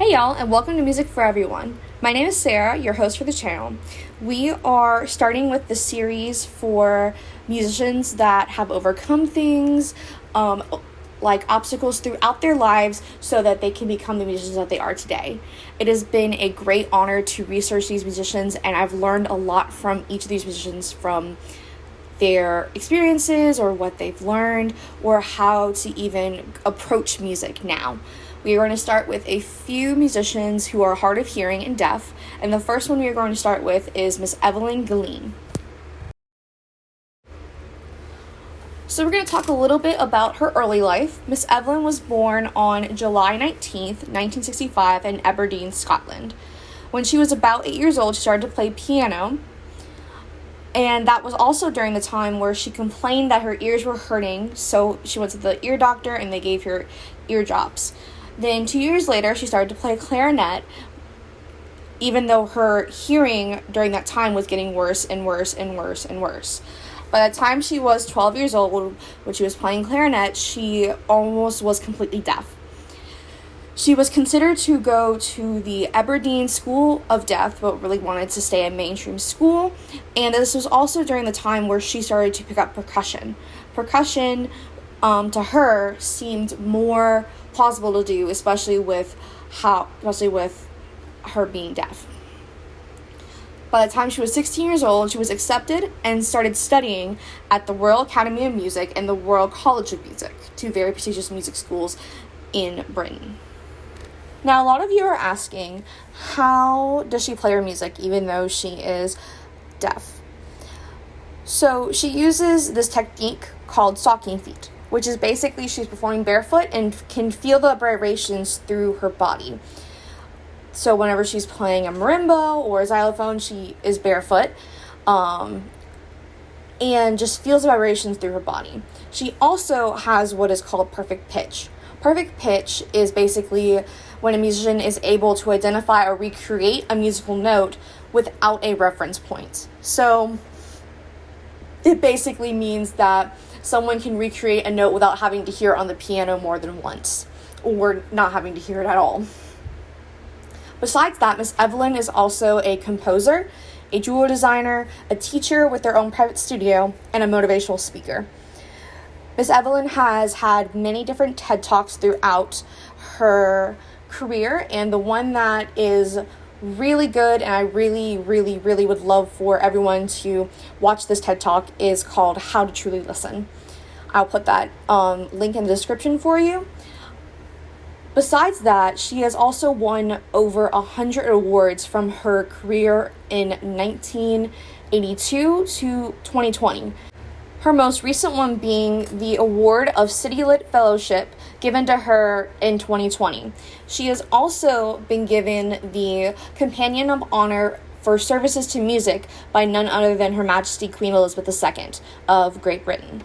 Hey y'all, and welcome to Music for Everyone. My name is Sarah, your host for the channel. We are starting with the series for musicians that have overcome things, like obstacles throughout their lives so that they can become the musicians that they are today. It has been a great honor to research these musicians, and I've learned a lot from each of these musicians, from their experiences or what they've learned or how to even approach music now. We are going to start with a few musicians who are hard of hearing and deaf, and the first one we are going to start with is Miss Evelyn Galeen. So we're going to talk a little bit about her early life. Miss Evelyn was born on July 19th, 1965 in Aberdeen, Scotland. When she was about 8 years old, she started to play piano, and that was also during the time where she complained that her ears were hurting, so she went to the ear doctor and they gave her ear drops. Then 2 years later, she started to play clarinet, even though her hearing during that time was getting worse and worse and worse and worse. By the time she was 12 years old, when she was playing clarinet, she almost was completely deaf. She was considered to go to the Aberdeen School of Deaf, but really wanted to stay in mainstream school. And this was also during the time where she started to pick up percussion. Percussion, to her, seemed more plausible to do, especially with her being deaf. By the time she was 16 years old, she was accepted and started studying at the Royal Academy of Music and the Royal College of Music, two very prestigious music schools in Britain. Now, a lot of you are asking, how does she play her music even though she is deaf? So she uses this technique called stocking feet, which is basically she's performing barefoot and can feel the vibrations through her body. So whenever she's playing a marimba or a xylophone, she is barefoot and just feels the vibrations through her body. She also has what is called perfect pitch. Perfect pitch is basically when a musician is able to identify or recreate a musical note without a reference point. So it basically means that someone can recreate a note without having to hear it on the piano more than once, or not having to hear it at all. Besides that, Miss Evelyn is also a composer, a jewelry designer, a teacher with their own private studio, and a motivational speaker. Miss Evelyn has had many different TED Talks throughout her career, and the one that is really good, and I really would love for everyone to watch this TED Talk, is called How to Truly Listen. I'll put that link in the description for you. Besides that, she has also won over 100 awards from her career in 1982 to 2020. Her most recent one being the award of City Lit Fellowship given to her in 2020. She has also been given the Companion of Honor for services to music by none other than Her Majesty Queen Elizabeth II of Great Britain.